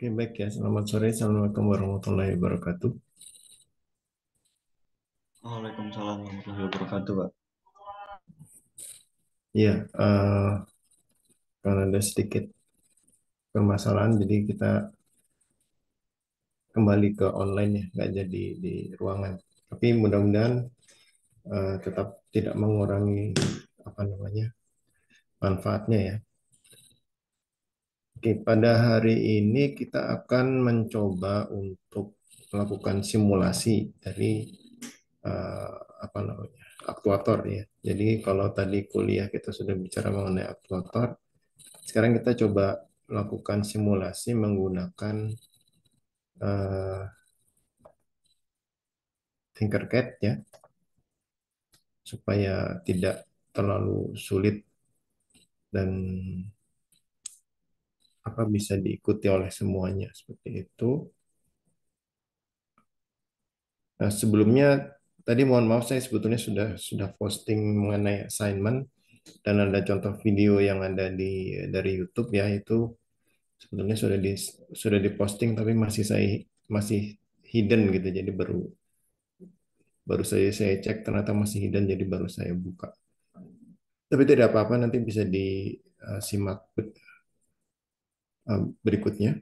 Oke, baik ya. Selamat sore. Assalamualaikum warahmatullahi wabarakatuh. Waalaikumsalam warahmatullahi wabarakatuh, Pak. Iya, karena ada sedikit permasalahan, jadi kita kembali ke online ya, nggak jadi di ruangan. Tapi mudah-mudahan tetap tidak mengurangi apa namanya manfaatnya ya. Oke, pada hari ini kita akan mencoba untuk melakukan simulasi dari eh, apa namanya aktuator ya. Jadi kalau tadi kuliah kita sudah bicara mengenai aktuator. Sekarang kita coba lakukan simulasi menggunakan eh, Tinkercad ya, supaya tidak terlalu sulit dan apa bisa diikuti oleh semuanya seperti itu. Nah, sebelumnya tadi mohon maaf saya sebetulnya sudah posting mengenai assignment dan ada contoh video yang ada dari YouTube ya itu sebetulnya sudah diposting tapi masih hidden gitu jadi baru baru saya cek ternyata masih hidden jadi baru saya buka. Tapi tidak apa-apa nanti bisa disimak berikutnya.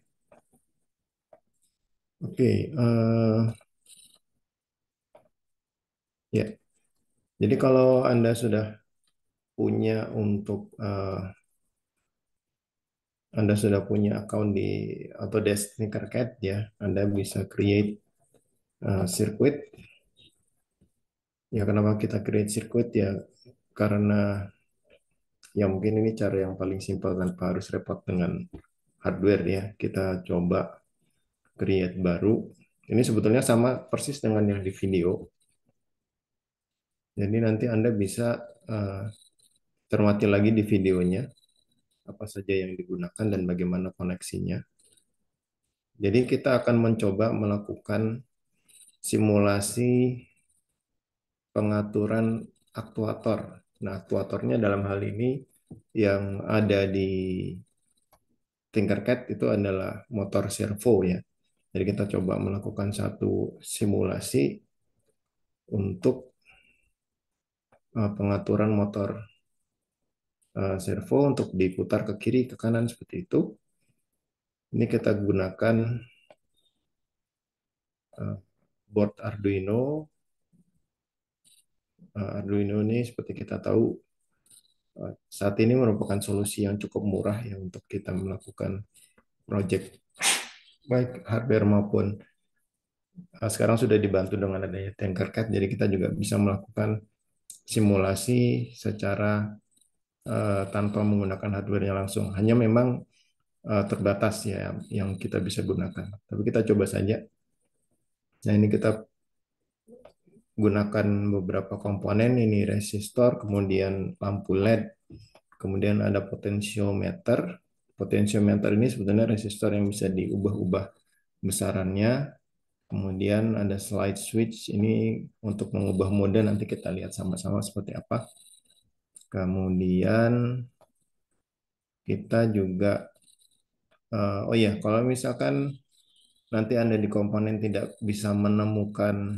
Oke, ya. Jadi kalau Anda sudah punya Anda sudah punya account di Autodesk Tinkercad ya, Anda bisa create circuit. Ya kenapa kita create circuit ya? Karena ya mungkin ini cara yang paling simpel tanpa harus repot dengan hardware ya. Kita coba create baru. Ini sebetulnya sama persis dengan yang di video. Jadi nanti Anda bisa eh, cermati lagi di videonya apa saja yang digunakan dan bagaimana koneksinya. Jadi kita akan mencoba melakukan simulasi pengaturan aktuator. Nah, aktuatornya dalam hal ini yang ada di Tinkercad itu adalah motor servo ya. Jadi kita coba melakukan satu simulasi untuk pengaturan motor servo untuk diputar ke kiri ke kanan seperti itu. Ini kita gunakan eh, board Arduino. Arduino ini seperti kita tahu saat ini merupakan solusi yang cukup murah ya untuk kita melakukan project baik hardware maupun sekarang sudah dibantu dengan adanya Tinkercad, jadi kita juga bisa melakukan simulasi secara tanpa menggunakan hardware-nya langsung. Hanya memang terbatas ya yang kita bisa gunakan. Tapi kita coba saja. Nah, ini kita gunakan beberapa komponen ini resistor, kemudian lampu LED, kemudian ada potensiometer. Potensiometer ini sebenarnya resistor yang bisa diubah-ubah besarannya. Kemudian ada slide switch ini untuk mengubah mode nanti kita lihat sama-sama seperti apa. Kemudian kita juga oh ya kalau misalkan nanti Anda di komponen tidak bisa menemukan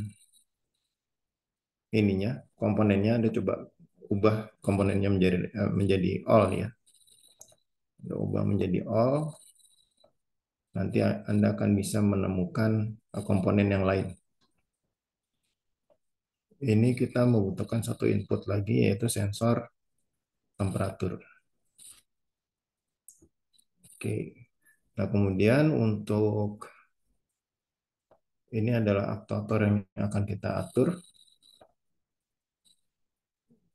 ininya komponennya Anda coba ubah komponennya menjadi all ya. Anda ubah menjadi all, nanti Anda akan bisa menemukan komponen yang lain. Ini kita membutuhkan satu input lagi yaitu sensor temperatur. Oke. Nah, kemudian untuk ini adalah aktuator yang akan kita atur.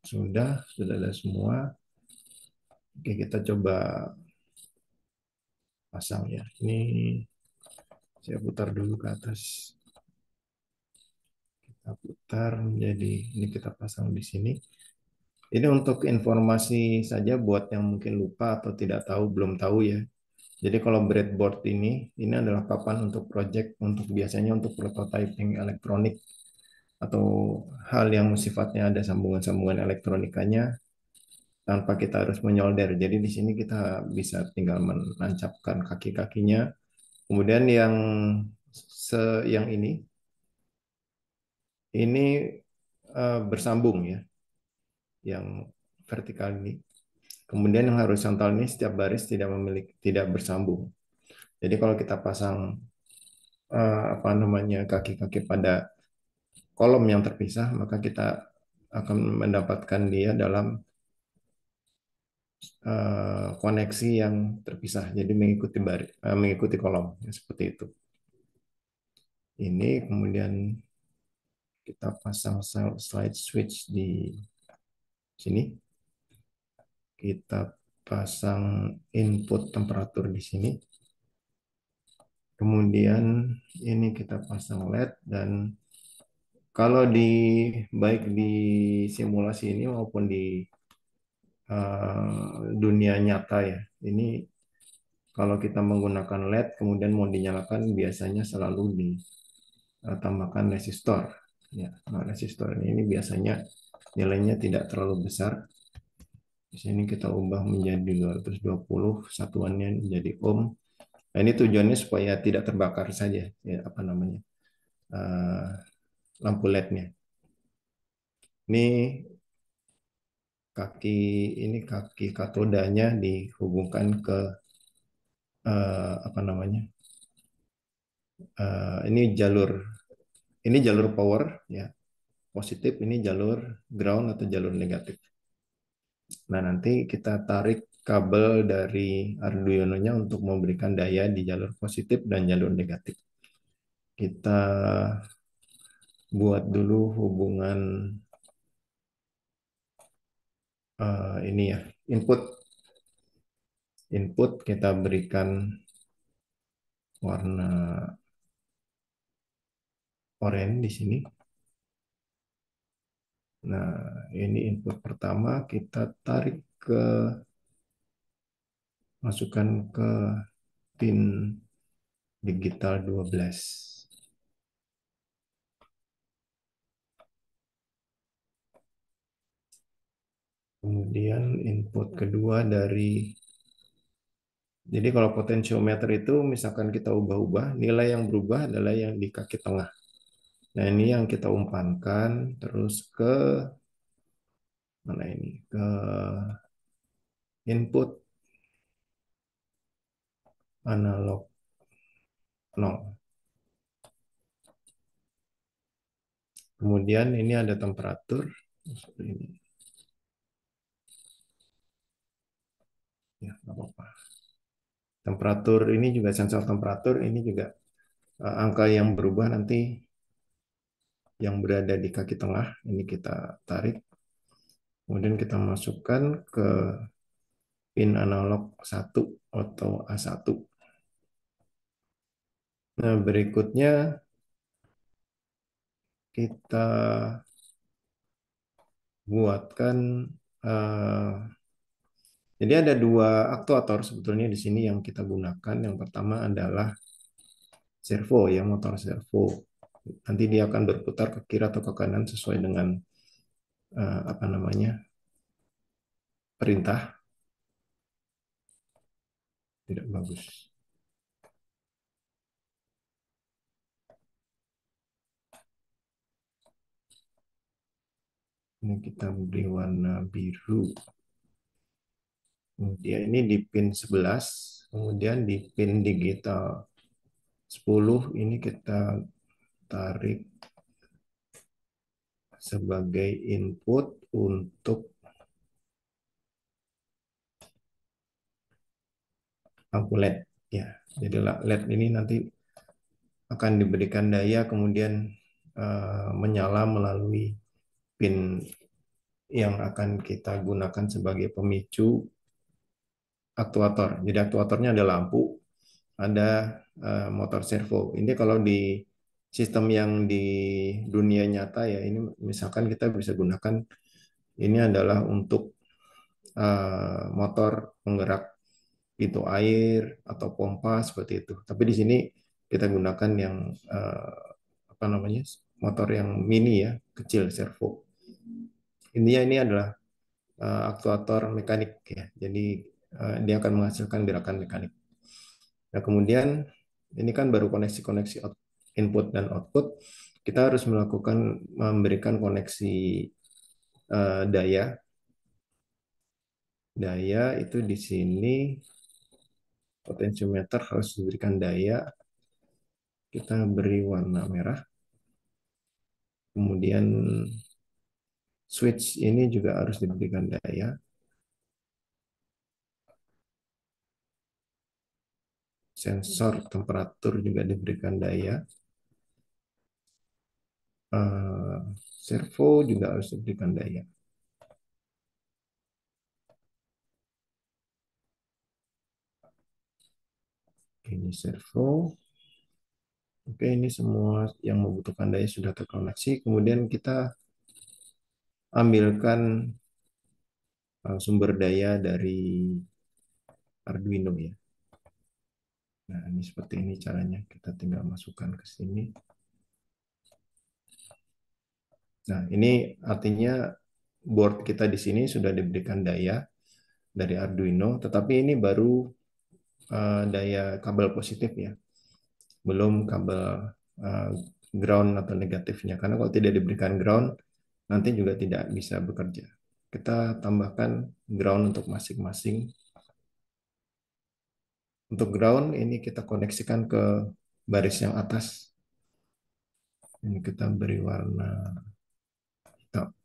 Sudah ada semua. Oke, kita coba pasang ya. Ini saya putar dulu ke atas. Kita putar menjadi ini kita pasang di sini. Ini untuk informasi saja buat yang mungkin lupa atau tidak tahu, belum tahu ya. Jadi kalau breadboard ini adalah papan untuk project, untuk biasanya untuk prototyping elektronik atau hal yang sifatnya ada sambungan-sambungan elektronikanya tanpa kita harus menyolder. Jadi di sini kita bisa tinggal menancapkan kaki-kakinya Kemudian yang ini bersambung ya, yang vertikal ini. Kemudian yang horizontal ini setiap baris tidak bersambung. Jadi kalau kita pasang apa namanya kaki-kaki pada kolom yang terpisah, maka kita akan mendapatkan dia dalam koneksi yang terpisah. Jadi mengikuti kolom ya, seperti itu. Ini kemudian kita pasang slide switch di sini. Kita pasang input temperatur di sini. Kemudian ini kita pasang LED dan kalau baik di simulasi ini maupun di dunia nyata ya, ini kalau kita menggunakan LED kemudian mau dinyalakan biasanya selalu ditambahkan resistor. Ya, nah, resistor ini biasanya nilainya tidak terlalu besar. Di sini kita ubah menjadi 220, satuannya menjadi ohm. Nah, ini tujuannya supaya tidak terbakar saja, ya, apa namanya, uh, lampu LED-nya. Ini kaki kaki katodanya dihubungkan ke apa namanya, ini jalur power ya, positif, ini jalur ground atau jalur negatif. Nah, nanti kita tarik kabel dari Arduino-nya untuk memberikan daya di jalur positif dan jalur negatif. Kita buat dulu hubungan ini ya, input. Input kita berikan warna oranye di sini. Nah, ini input pertama kita tarik masukkan ke pin digital 12. Kemudian input kedua jadi kalau potensiometer itu misalkan kita ubah-ubah, nilai yang berubah adalah yang di kaki tengah. Nah, ini yang kita umpankan terus ke mana ini? Ke input analog 0. Kemudian ini ada temperatur. Ini ya, nggak apa-apa. Temperatur ini juga sensor temperatur, ini juga angka yang berubah nanti yang berada di kaki tengah, ini kita tarik. Kemudian kita masukkan ke pin analog 1 atau A1. Nah, berikutnya kita buatkan eh, jadi ada dua aktuator sebetulnya di sini yang kita gunakan. Yang pertama adalah servo ya, motor servo. Nanti dia akan berputar ke kiri atau ke kanan sesuai dengan apa namanya perintah. Tidak bagus. Ini kita beri warna biru. Kemudian ini di pin 11, kemudian di pin digital 10 ini kita tarik sebagai input untuk lampu LED ya. Jadi LED ini nanti akan diberikan daya kemudian menyala melalui pin yang akan kita gunakan sebagai pemicu aktuator. Jadi aktuatornya ada lampu, ada motor servo. Ini kalau di sistem yang di dunia nyata ya, ini misalkan kita bisa gunakan ini adalah untuk motor penggerak pintu air atau pompa seperti itu. Tapi di sini kita gunakan yang apa namanya motor yang mini ya, kecil servo. Ini adalah aktuator mekanik ya. Jadi dia akan menghasilkan gerakan mekanik. Nah, kemudian Ini kan baru koneksi-koneksi input dan output. Kita harus memberikan koneksi daya. Daya itu di sini potensiometer harus diberikan daya. Kita beri warna merah. Kemudian switch ini juga harus diberikan daya. Sensor temperatur juga diberikan daya. Eh, Servo juga harus diberikan daya. Ini servo. Oke, ini semua yang membutuhkan daya sudah terkoneksi. Kemudian kita ambilkan sumber daya dari Arduino ya. Nah, ini seperti ini caranya. Kita tinggal masukkan ke sini. Nah, ini artinya board kita di sini sudah diberikan daya dari Arduino, tetapi ini baru daya kabel positif ya, belum kabel uh, ground atau negatifnya. Karena kalau tidak diberikan ground, nanti juga tidak bisa bekerja. Kita tambahkan ground untuk masing-masing. Untuk ground ini kita koneksikan ke baris yang atas. Ini kita beri warna hitam.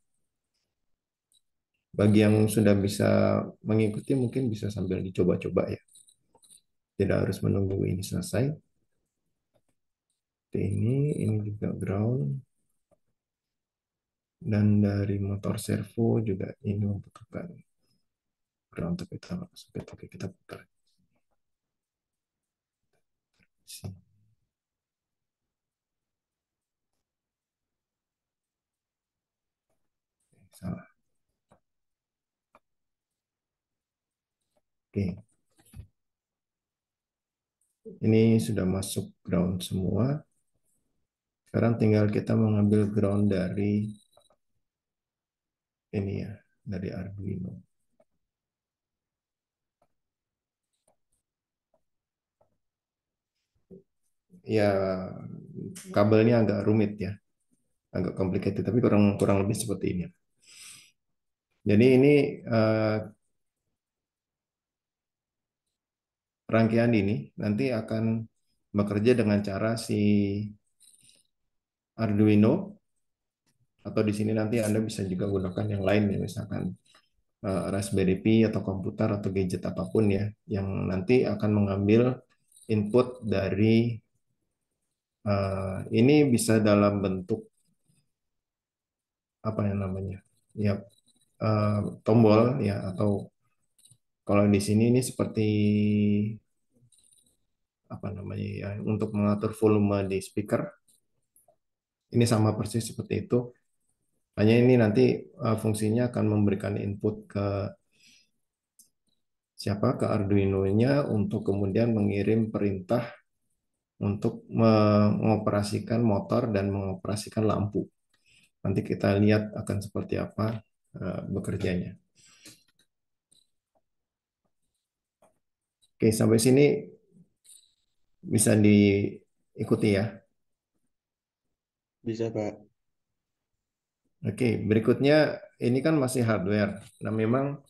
Bagi yang sudah bisa mengikuti mungkin bisa sambil dicoba-coba ya. Tidak harus menunggu ini selesai. Ini juga ground. Dan dari motor servo juga ini membutuhkan ground, tapi kita masuk kita putar. Salah. Oke. Ini sudah masuk ground semua. Sekarang tinggal kita mengambil ground dari ini ya, dari Arduino. Ya, kabelnya agak rumit ya, agak complicated, tapi kurang kurang lebih seperti ini. Jadi ini eh, rangkaian ini nanti akan bekerja dengan cara si Arduino, atau di sini nanti Anda bisa juga gunakan yang lain ya, misalkan Raspberry Pi atau komputer atau gadget apapun ya, yang nanti akan mengambil input dari ini bisa dalam bentuk apa yang namanya ya, eh, tombol ya, atau kalau di sini ini seperti apa namanya ya, untuk mengatur volume di speaker. Ini sama persis seperti itu. Hanya ini nanti fungsinya akan memberikan input ke siapa, ke Arduino-nya, untuk kemudian mengirim perintah untuk mengoperasikan motor dan mengoperasikan lampu. Nanti kita lihat akan seperti apa bekerjanya. Oke, sampai sini bisa diikuti ya. Bisa, Pak. Oke, berikutnya ini kan masih hardware. Nah, memang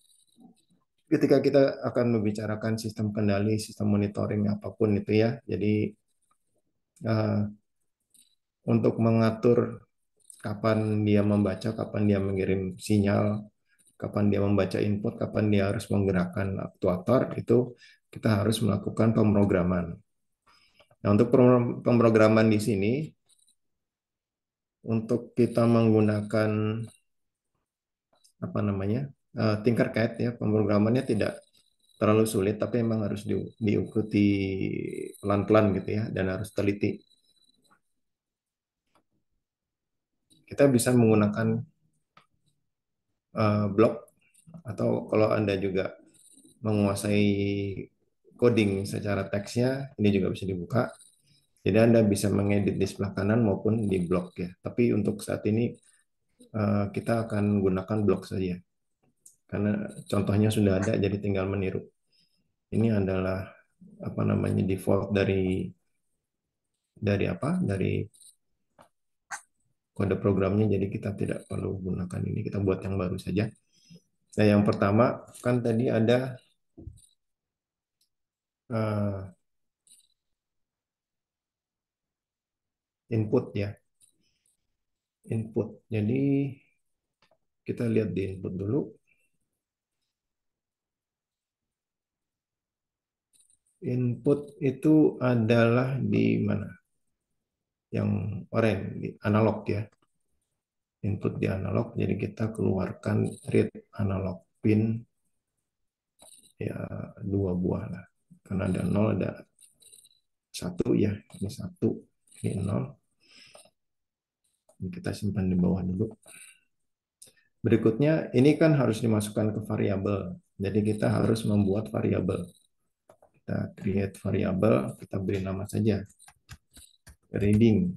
ketika kita akan membicarakan sistem kendali, sistem monitoring apapun itu ya. Jadi eh, untuk mengatur kapan dia membaca, kapan dia mengirim sinyal, kapan dia membaca input, kapan dia harus menggerakkan aktuator, itu kita harus melakukan pemrograman. Nah, untuk pemrograman di sini, untuk kita menggunakan apa namanya Tinkercad ya, pemrogramannya tidak terlalu sulit, tapi memang harus diikuti pelan-pelan gitu ya, dan harus teliti. Kita bisa menggunakan blok, atau kalau Anda juga menguasai coding secara teksnya, ini juga bisa dibuka. Jadi Anda bisa mengedit di sebelah kanan maupun di blok ya. Tapi untuk saat ini kita akan gunakan blok saja. Karena contohnya sudah ada, jadi tinggal meniru. Ini adalah apa namanya default dari dari apa? Dari kode programnya. Jadi kita tidak perlu gunakan ini. Kita buat yang baru saja. Nah, yang pertama kan tadi ada eh, input ya, input. Jadi kita lihat di input dulu. Input itu adalah di mana? Yang oranye, di analog ya. Input di analog, jadi kita keluarkan read analog pin ya, dua buah lah. Karena ada nol, ada satu ya. Ini satu, ini nol. Ini kita simpan di bawah dulu. Berikutnya, ini kan harus dimasukkan ke variabel. Jadi kita harus membuat variabel. Kita create variabel, kita beri nama saja reading,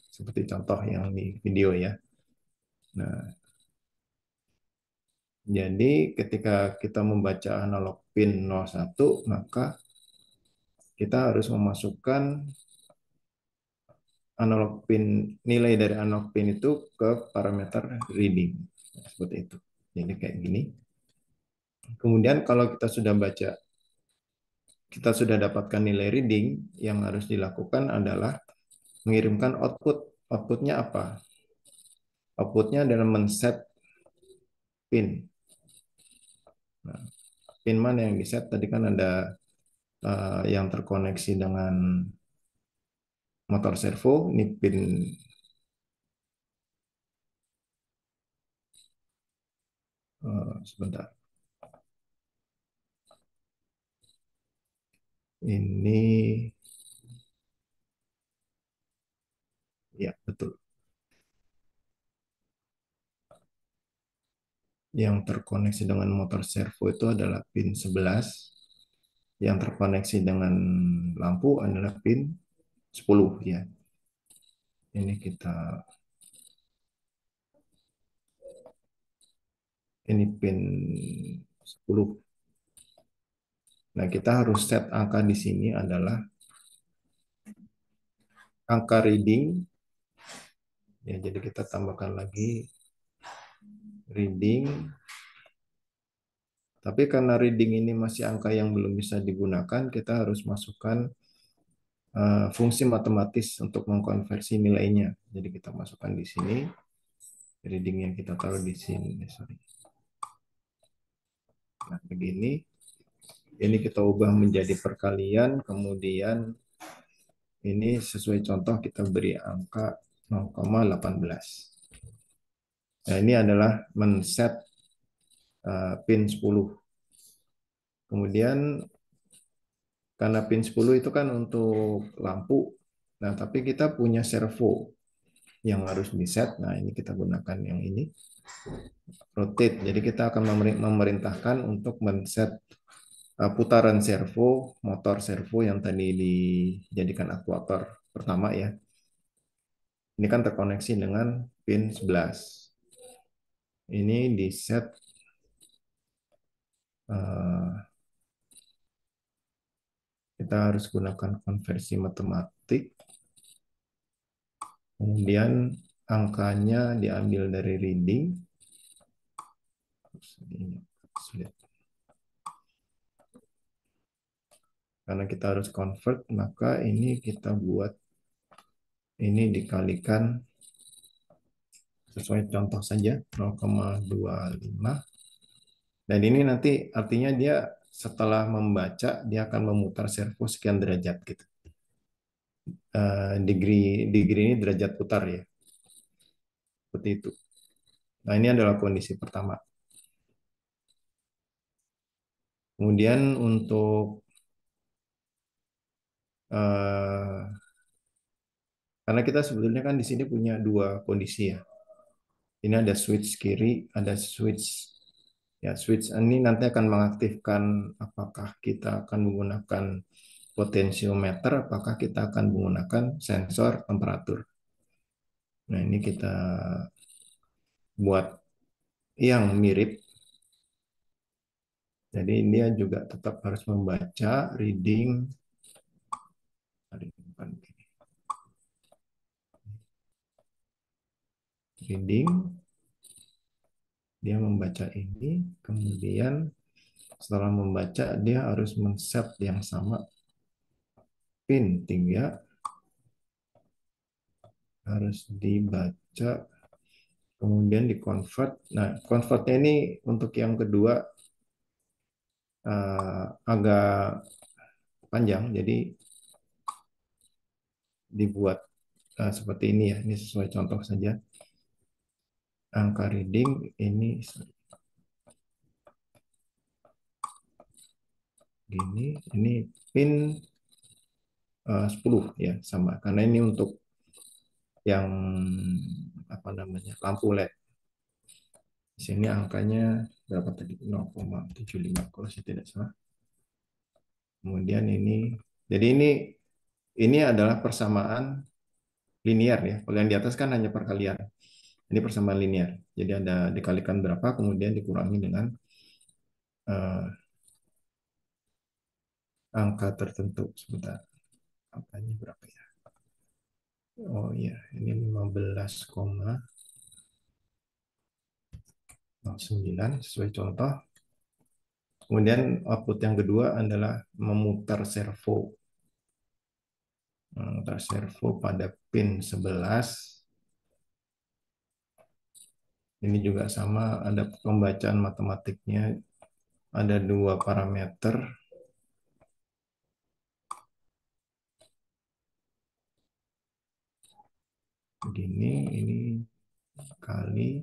seperti contoh yang di video ya. Nah, jadi ketika kita membaca analog pin 01, maka kita harus memasukkan analog pin, nilai dari analog pin itu ke parameter reading. Seperti itu. Jadi kayak gini. Kemudian kalau kita sudah baca, kita sudah dapatkan nilai reading, yang harus dilakukan adalah mengirimkan output. Outputnya apa? Outputnya adalah men-set pin. Nah, pin mana yang di-set? Tadi kan ada yang terkoneksi dengan motor servo. Ini pin sebentar. Ini ya betul. Yang terkoneksi dengan motor servo itu adalah pin 11. Yang terkoneksi dengan lampu adalah pin 10 ya. Ini kita ini pin 10. Nah, kita harus set angka di sini adalah angka reading ya. Jadi kita tambahkan lagi reading. Tapi karena reading ini masih angka yang belum bisa digunakan, kita harus masukkan fungsi matematis untuk mengkonversi nilainya. Jadi kita masukkan di sini reading yang kita taruh di sini. Sorry. Nah, begini. Ini kita ubah menjadi perkalian, kemudian ini sesuai contoh kita beri angka 0,18. Nah, ini adalah men-set pin 10. Kemudian karena pin 10 itu kan untuk lampu. Nah, tapi kita punya servo yang harus di-set. Nah, ini kita gunakan yang ini. Rotate. Jadi kita akan memerintahkan untuk men-set putaran servo, motor servo yang tadi dijadikan aktuator pertama ya. Ini kan terkoneksi dengan pin 11. Ini di set kita harus gunakan konversi matematik. Kemudian angkanya diambil dari reading. Karena kita harus convert, maka ini kita buat ini dikalikan sesuai contoh saja 0,25. Dan ini nanti artinya dia setelah membaca dia akan memutar servo sekian derajat gitu. Degree ini derajat putar ya. Seperti itu. Nah, ini adalah kondisi pertama. Kemudian untuk karena kita sebetulnya kan di sini punya dua kondisi ya. Ini ada switch kiri, ada switch ya. Switch ini nanti akan mengaktifkan apakah kita akan menggunakan potensiometer, apakah kita akan menggunakan sensor temperatur. Nah, ini kita buat yang mirip. Jadi dia juga tetap harus membaca reading. reading, dia membaca ini, kemudian setelah membaca dia harus men-set yang sama pin 3 harus dibaca, kemudian di-convert. Nah, convertnya ini untuk yang kedua agak panjang, jadi dibuat seperti ini ya. Ini sesuai contoh saja. Angka reading ini gini, ini pin 10 ya, sama. Karena ini untuk yang apa namanya, lampu LED. Di sini angkanya berapa tadi? 0,75 kalau saya tidak salah. Kemudian ini, jadi ini adalah persamaan linear ya. Kalau yang di atas kan hanya perkalian. Ini persamaan linear. Jadi ada dikalikan berapa, kemudian dikurangi dengan uh, angka tertentu. Sebentar, angkanya berapa ya? Oh iya, ini 15,09 sesuai contoh. Kemudian output yang kedua adalah memutar servo. Memutar servo pada pin 11. Ini juga sama, ada pembacaan matematiknya. Ada dua parameter. Begini, ini kali.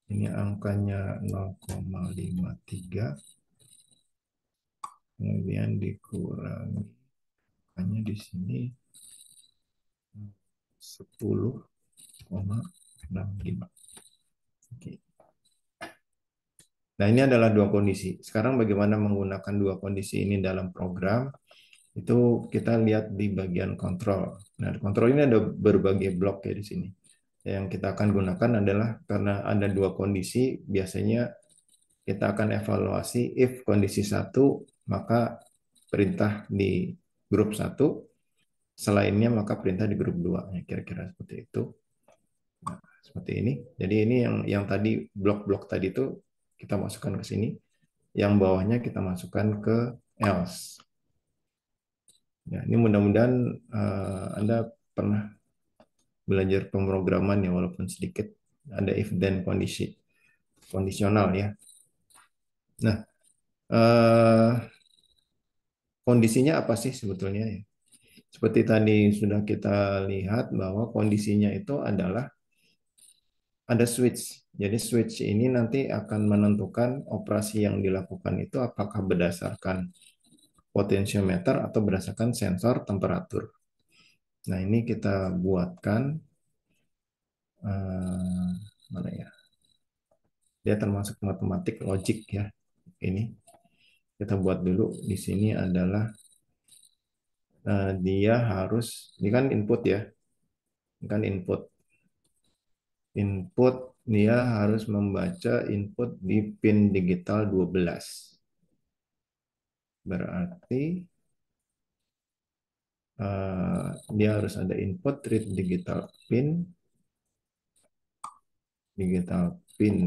Ini angkanya 0,53. Kemudian dikurangi. Angkanya di sini 10,65. Oke. Nah, ini adalah dua kondisi. Sekarang bagaimana menggunakan dua kondisi ini dalam program? Itu kita lihat di bagian kontrol. Nah, di kontrol ini ada berbagai blok ya di sini. Yang kita akan gunakan adalah karena ada dua kondisi, biasanya kita akan evaluasi if kondisi satu, maka perintah di grup satu, selainnya maka perintah di grup dua. Ya, kira-kira seperti itu. Nah, seperti ini. Jadi ini yang tadi blok-blok tadi itu kita masukkan ke sini. Yang bawahnya kita masukkan ke else. Ya, ini mudah-mudahan Anda pernah belajar pemrograman ya, walaupun sedikit. Ada if then kondisi kondisional ya. Nah, eh, kondisinya apa sih sebetulnya ya? Seperti tadi sudah kita lihat bahwa kondisinya itu adalah ada switch. Jadi switch ini nanti akan menentukan operasi yang dilakukan itu apakah berdasarkan potensiometer atau berdasarkan sensor temperatur. Nah, ini kita buatkan mana ya? Dia termasuk matematik logik ya. Ini kita buat dulu. Di sini adalah dia harus, ini kan input ya. Ini kan input. Input dia harus membaca input di pin digital 12. Berarti dia harus ada input read digital pin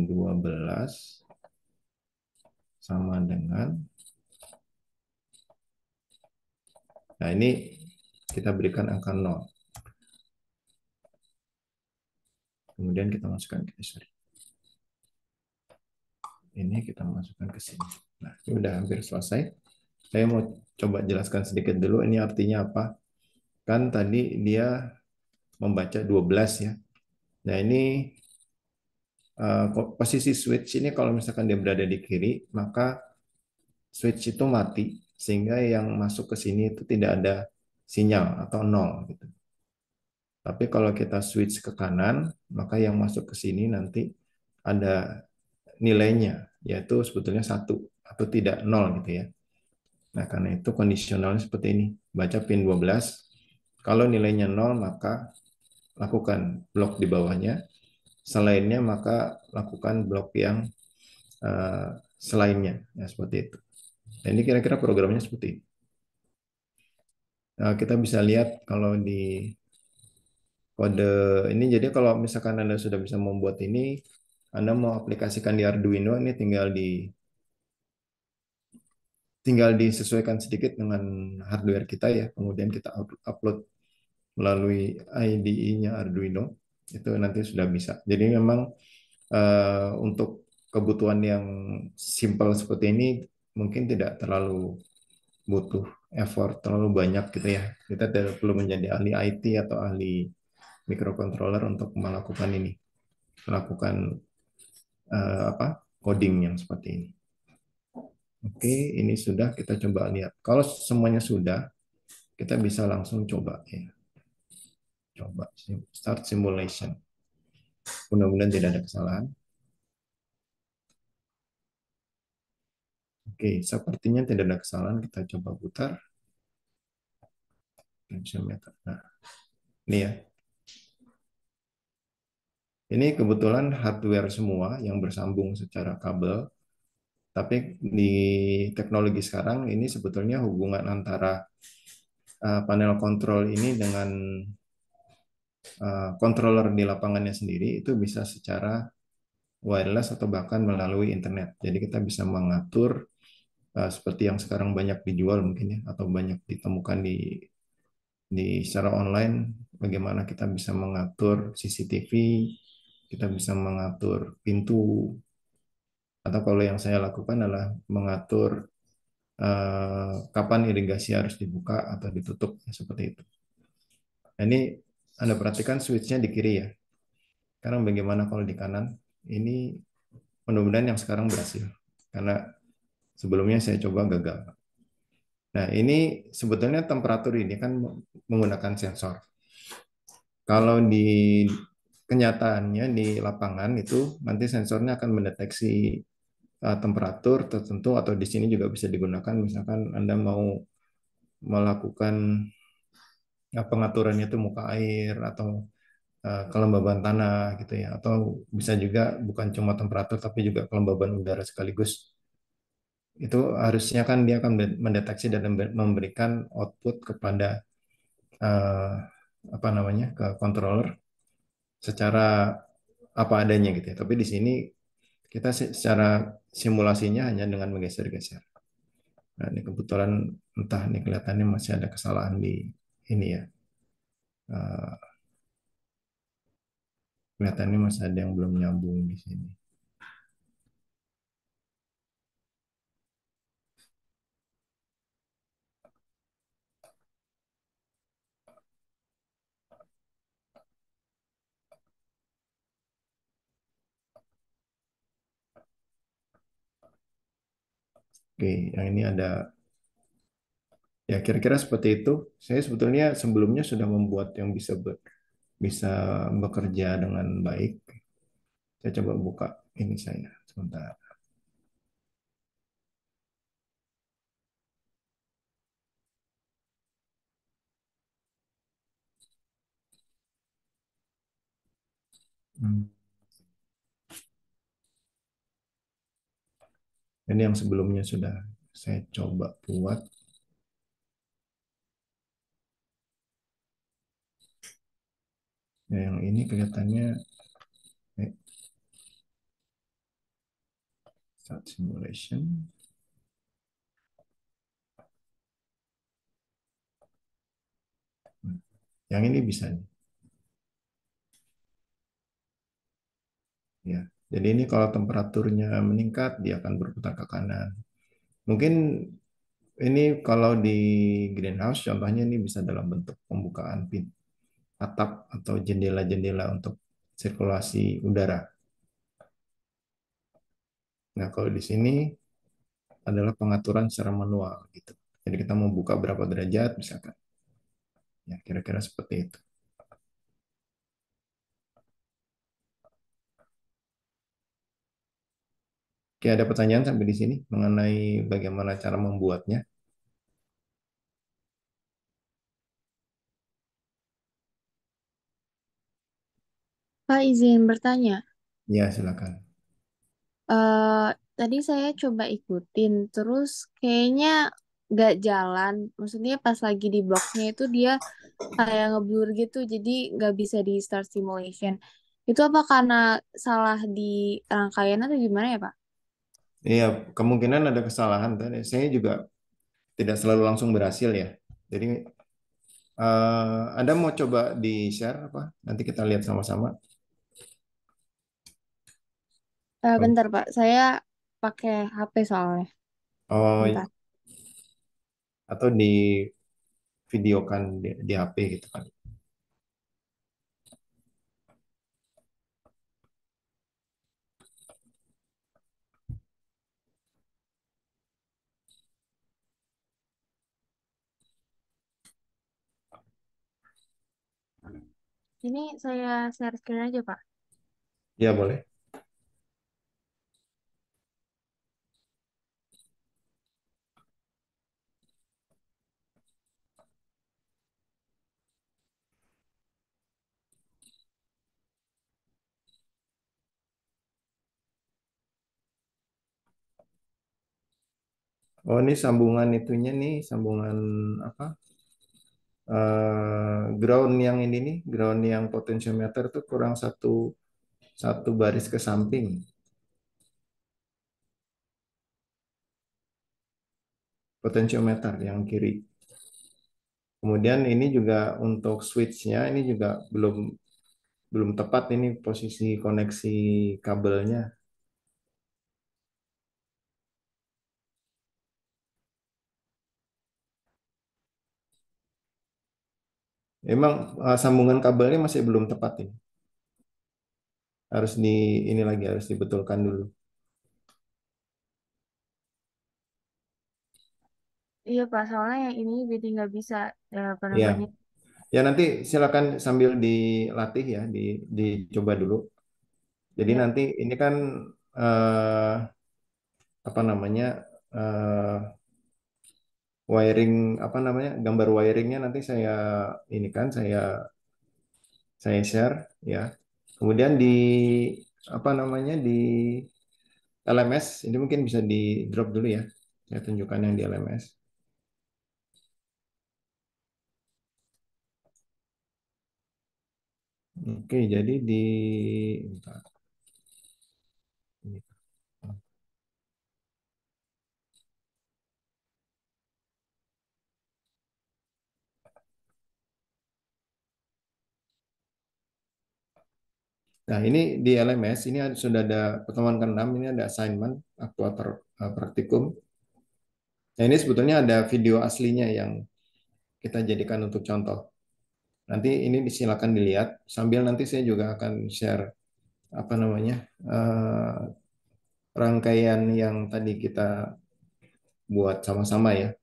12 sama dengan, nah ini kita berikan angka 0. Kemudian kita masukkan ke sorry. Ini kita masukkan ke sini. Nah, ini udah hampir selesai. Saya mau coba jelaskan sedikit dulu ini artinya apa. Kan tadi dia membaca 12 ya. Nah, ini posisi switch ini kalau misalkan dia berada di kiri, maka switch itu mati sehingga yang masuk ke sini itu tidak ada sinyal atau nol gitu. Tapi kalau kita switch ke kanan, maka yang masuk ke sini nanti ada nilainya, yaitu sebetulnya satu atau tidak nol gitu ya. Nah, karena itu kondisionalnya seperti ini. Baca pin 12, kalau nilainya nol maka lakukan blok di bawahnya. Selainnya maka lakukan blok yang selainnya. Ya, seperti itu. Nah, ini kira-kira programnya seperti ini. Nah, kita bisa lihat kalau di kode ini. Jadi kalau misalkan Anda sudah bisa membuat ini, Anda mau aplikasikan di Arduino, ini tinggal disesuaikan sedikit dengan hardware kita ya. Kemudian kita upload melalui IDE-nya Arduino, itu nanti sudah bisa. Jadi memang untuk kebutuhan yang simple seperti ini mungkin tidak terlalu butuh effort terlalu banyak gitu ya. Kita tidak perlu menjadi ahli IT atau ahli microcontroller untuk melakukan ini, melakukan apa coding yang seperti ini. Oke, ini sudah kita coba lihat. Kalau semuanya sudah, kita bisa langsung coba ya. Coba start simulation. Mudah-mudahan tidak ada kesalahan. Oke, sepertinya tidak ada kesalahan. Kita coba putar. Nah, ini ya. Ini kebetulan hardware semua yang bersambung secara kabel. Tapi di teknologi sekarang ini sebetulnya hubungan antara panel kontrol ini dengan controller di lapangannya sendiri itu bisa secara wireless atau bahkan melalui internet. Jadi kita bisa mengatur seperti yang sekarang banyak dijual mungkin ya atau banyak ditemukan di secara online, bagaimana kita bisa mengatur CCTV, kita bisa mengatur pintu, atau kalau yang saya lakukan adalah mengatur kapan irigasi harus dibuka atau ditutup seperti itu. Nah, ini Anda perhatikan switch-nya di kiri ya. Sekarang bagaimana kalau di kanan? Ini mudah-mudahan yang sekarang berhasil. Karena sebelumnya saya coba gagal. Nah, ini sebetulnya temperatur ini kan menggunakan sensor. Kalau di kenyataannya di lapangan itu nanti sensornya akan mendeteksi temperatur tertentu atau di sini juga bisa digunakan misalkan Anda mau melakukan pengaturannya itu muka air atau kelembaban tanah gitu ya atau bisa juga bukan cuma temperatur tapi juga kelembaban udara sekaligus. Itu harusnya kan dia akan mendeteksi dan memberikan output kepada eh, apa namanya ke controller secara apa adanya gitu ya. Tapi di sini kita secara simulasinya hanya dengan menggeser-geser. Nah, ini kebetulan entah ini kelihatannya masih ada kesalahan di ini ya. Eh, Kelihatannya masih ada yang belum nyambung di sini. Oke, yang ini ada ya kira-kira seperti itu. Saya sebetulnya sebelumnya sudah membuat yang bisa bekerja dengan baik. Saya coba buka ini saya sebentar. Hmm. Ini yang sebelumnya sudah saya coba buat. Ya, yang ini kelihatannya eh, start simulation. Hmm. Yang ini bisa nih. Ya. Jadi ini kalau temperaturnya meningkat dia akan berputar ke kanan. Mungkin ini kalau di greenhouse contohnya ini bisa dalam bentuk pembukaan pintu atap atau jendela-jendela untuk sirkulasi udara. Nah, kalau di sini adalah pengaturan secara manual gitu. Jadi kita mau buka berapa derajat misalkan. Ya, kira-kira seperti itu. Oke, ada pertanyaan sampai di sini mengenai bagaimana cara membuatnya? Pak izin bertanya. Ya, silakan. eh Tadi saya coba ikutin, terus kayaknya nggak jalan. Maksudnya pas lagi di boxnya itu dia kayak ngeblur gitu, jadi nggak bisa di start simulation. Itu apa karena salah di rangkaian atau gimana ya, Pak? Iya, kemungkinan ada kesalahan tadi. Saya juga tidak selalu langsung berhasil ya. Jadi Anda mau coba di-share apa? Nanti kita lihat sama-sama. Bentar, Pak. Saya pakai HP soalnya. Oh, Bentar. atau di videokan di HP gitu kan. Ini saya share screen aja, Pak. Ya boleh. Oh, ini sambungan itunya nih, sambungan apa? Ground yang ini nih, ground yang potentiometer tuh kurang satu satu baris ke samping, potentiometer yang kiri. Kemudian ini juga untuk switch-nya ini juga belum belum tepat ini posisi koneksi kabelnya. Emang sambungan kabelnya masih belum tepat ini. Harus di ini lagi harus dibetulkan dulu. Iya, Pak. Soalnya yang ini jadi nggak bisa apa Ya, namanya. ya nanti silakan sambil dilatih ya, dicoba dulu. Jadi Ya, nanti ini kan eh, apa namanya eh, wiring apa namanya gambar wiringnya nanti ini kan saya share ya. Kemudian di apa namanya di LMS ini mungkin bisa di drop dulu ya. Saya tunjukkan yang di LMS. Oke, jadi bentar. Nah, ini di LMS ini sudah ada pertemuan ke-6 ini ada assignment aktuator praktikum. Nah, ini sebetulnya ada video aslinya yang kita jadikan untuk contoh. Nanti ini silakan dilihat sambil nanti saya juga akan share apa namanya rangkaian yang tadi kita buat sama-sama ya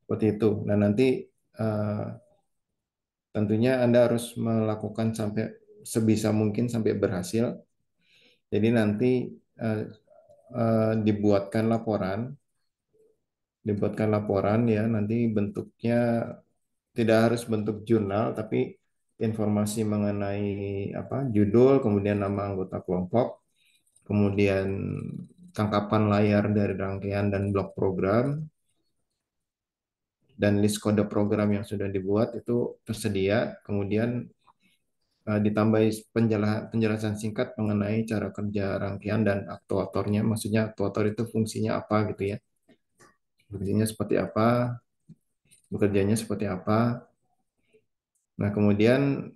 seperti itu. Nah nanti eh, tentunya Anda harus melakukan sampai sebisa mungkin sampai berhasil. Jadi nanti eh, dibuatkan laporan ya. Nanti bentuknya tidak harus bentuk jurnal, tapi informasi mengenai apa judul, kemudian nama anggota kelompok, kemudian tangkapan layar dari rangkaian dan blok program, dan list kode program yang sudah dibuat itu tersedia. Kemudian ditambahi penjelasan singkat mengenai cara kerja rangkaian dan aktuatornya. Maksudnya aktuator itu fungsinya apa gitu ya. Fungsinya seperti apa, bekerjanya seperti apa. Nah, kemudian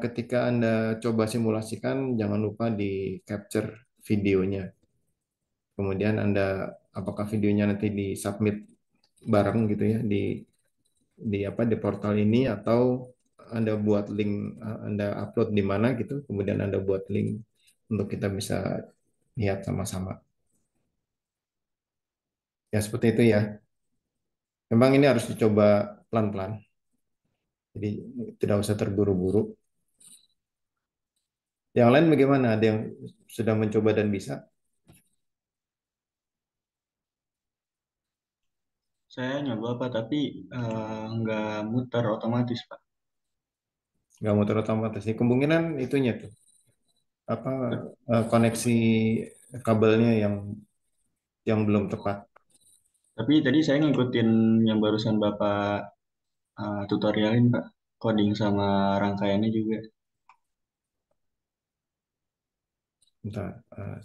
ketika Anda coba simulasikan, jangan lupa di capture videonya. Kemudian apakah videonya nanti di submit bareng gitu ya di apa di portal ini atau Anda buat link Anda upload di mana gitu, kemudian Anda buat link untuk kita bisa lihat sama-sama. Ya seperti itu ya. Memang ini harus dicoba pelan-pelan. Jadi tidak usah terburu-buru. Yang lain bagaimana? Ada yang sudah mencoba dan bisa? Saya nyoba Pak, tapi nggak muter otomatis Pak. Nggak mau otomatis. Ini kemungkinan itunya tuh apa koneksi kabelnya yang belum tepat. Tapi tadi saya ngikutin yang barusan Bapak tutorialin Pak, coding sama rangkaiannya juga. Bentar,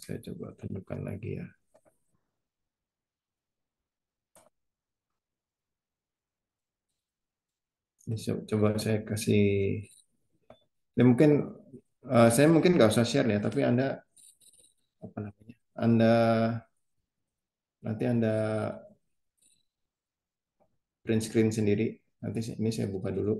saya coba tunjukkan lagi ya. Ini coba saya kasih. Ini mungkin saya mungkin nggak usah share ya, tapi Anda apa namanya? Nanti Anda print screen sendiri. Nanti ini saya buka dulu.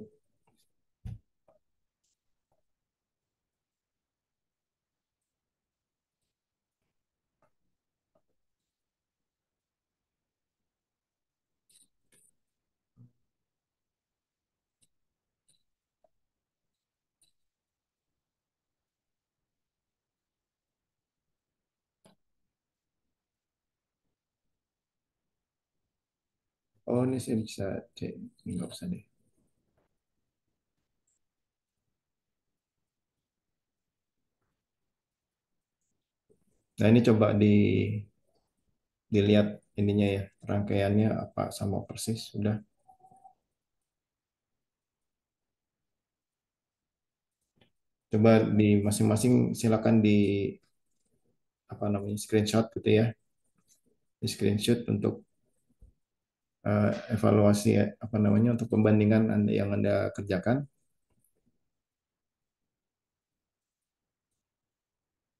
Oh, ini saya bisa cek. Ini nggak usah deh. Nah, ini coba dilihat ininya ya, rangkaiannya apa sama persis sudah. Coba di masing-masing silakan di apa namanya screenshot gitu ya, di screenshot untuk evaluasi apa namanya untuk pembandingan yang Anda kerjakan.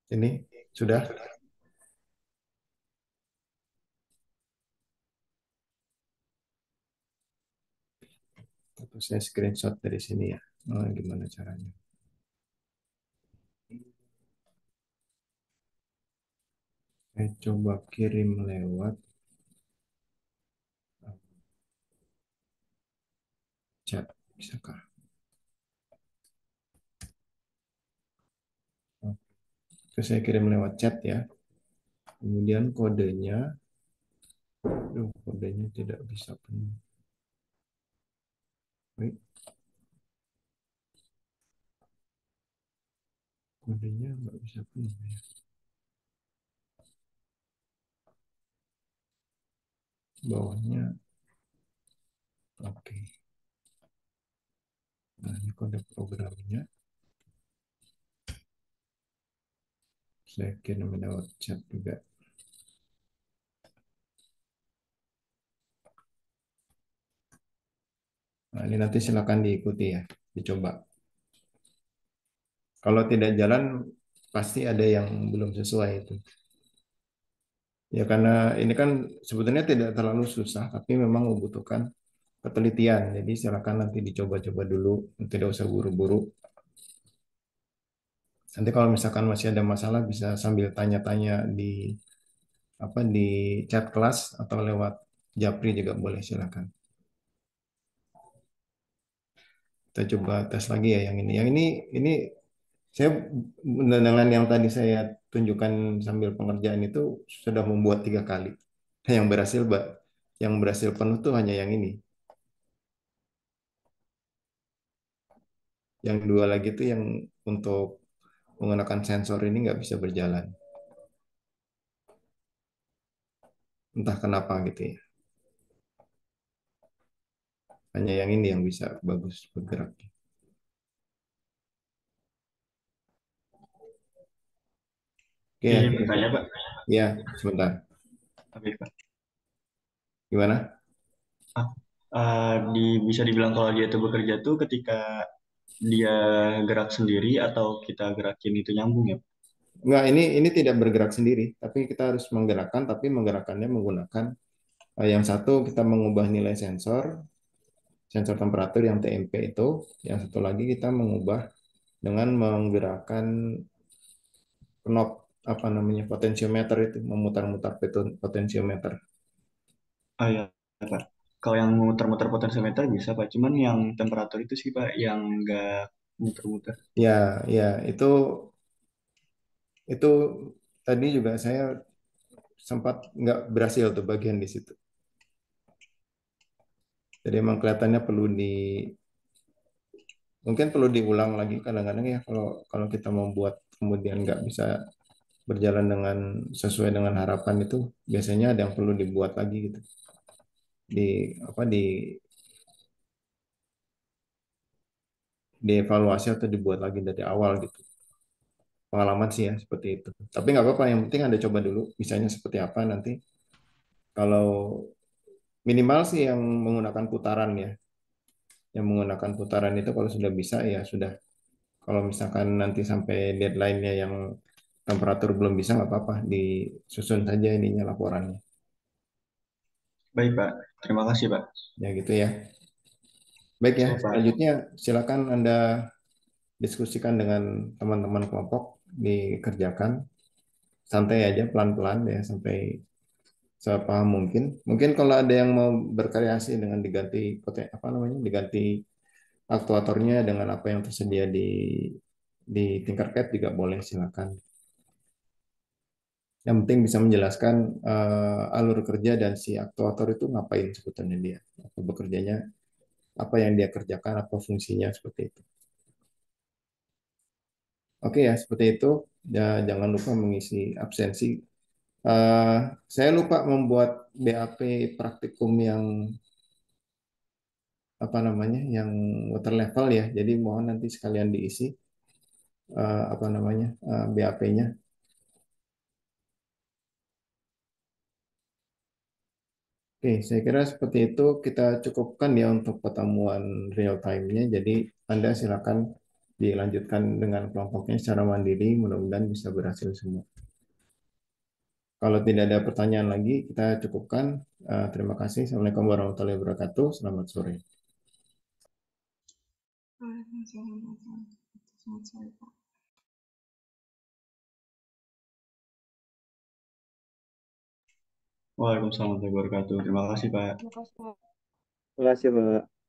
Ini sudah. Atau saya screenshot dari sini ya. Gimana caranya? Saya coba kirim lewat chat, bisakah? Oke, saya kirim lewat chat ya. Kemudian kodenya, kodenya tidak bisa penuh. Baik, kodenya nggak bisa penuh ya. Bawahnya, oke. Nah, ini kode programnya. Saya kirim lewat chat juga. Nah, ini nanti silakan diikuti ya, dicoba. Kalau tidak jalan, pasti ada yang belum sesuai itu. Ya karena ini kan sebetulnya tidak terlalu susah, tapi memang membutuhkan ketelitian. Jadi silakan nanti dicoba-coba dulu, tidak usah buru-buru. Nanti kalau misalkan masih ada masalah bisa sambil tanya-tanya di chat kelas atau lewat Japri juga boleh silakan. Kita coba tes lagi ya yang ini. Yang ini saya dengan yang tadi saya tunjukkan sambil pengerjaan itu sudah membuat 3 kali. Yang berhasil, yang berhasil penuh tuh hanya yang ini. Yang 2 lagi tuh yang untuk menggunakan sensor ini nggak bisa berjalan. Entah kenapa gitu ya. Hanya yang ini yang bisa bagus bergerak. Oke, Izin akhirnya. bertanya Pak. Ya, sebentar. Oke Pak. Gimana? Ah, bisa dibilang kalau dia itu bekerja tuh ketika dia gerak sendiri atau kita gerakin itu nyambung ya? Enggak, ini tidak bergerak sendiri, tapi kita harus menggerakkan, tapi menggerakkannya menggunakan yang satu kita mengubah nilai sensor, sensor temperatur yang TMP itu, yang satu lagi kita mengubah dengan menggerakkan knob apa namanya potensiometer itu, memutar-mutar potensiometer. Oh iya Pak. Kalau yang muter-muter potensiometer bisa Pak, cuman yang temperatur itu sih Pak yang nggak muter-muter. Ya, ya itu tadi juga saya sempat nggak berhasil tuh bagian di situ. Jadi emang kelihatannya mungkin perlu diulang lagi kadang-kadang ya kalau kalau kita membuat kemudian nggak bisa berjalan dengan sesuai dengan harapan itu biasanya ada yang perlu dibuat lagi gitu. di apa dievaluasi atau dibuat lagi dari awal gitu. Pengalaman sih ya seperti itu. Tapi nggak apa-apa, yang penting Anda coba dulu misalnya seperti apa nanti. Kalau minimal sih yang menggunakan putaran ya. Yang menggunakan putaran itu kalau sudah bisa ya sudah. Kalau misalkan nanti sampai deadline-nya yang temperatur belum bisa nggak apa-apa, disusun saja ininya laporannya. Baik, Pak. Terima kasih, Pak. Ya gitu ya. Baik ya, Siap, Pak. selanjutnya silakan Anda diskusikan dengan teman-teman kelompok, dikerjakan santai aja pelan-pelan ya sampai sepaham mungkin. Mungkin kalau ada yang mau berkreasi dengan diganti apa namanya, diganti aktuatornya dengan apa yang tersedia di Tinkercad juga boleh, silakan. Yang penting bisa menjelaskan alur kerja dan si aktuator itu ngapain sebetulnya dia, apa bekerjanya, apa yang dia kerjakan, apa fungsinya seperti itu. Oke ya, seperti itu. Ya, jangan lupa mengisi absensi. Eh, saya lupa membuat BAP praktikum yang apa namanya, yang water level ya. Jadi mohon nanti sekalian diisi apa namanya BAP-nya. Oke, saya kira seperti itu kita cukupkan ya untuk pertemuan real time-nya. Jadi Anda silakan dilanjutkan dengan kelompoknya secara mandiri. Mudah-mudahan bisa berhasil semua. Kalau tidak ada pertanyaan lagi, kita cukupkan. Terima kasih. Assalamualaikum warahmatullahi wabarakatuh. Selamat sore. Waalaikumsalam warahmatullahi wabarakatuh. Selamat sore, Pak. Waalaikumsalam warahmatullahi wabarakatuh. Terima kasih, Pak. Terima kasih, Pak. Terima kasih, Pak.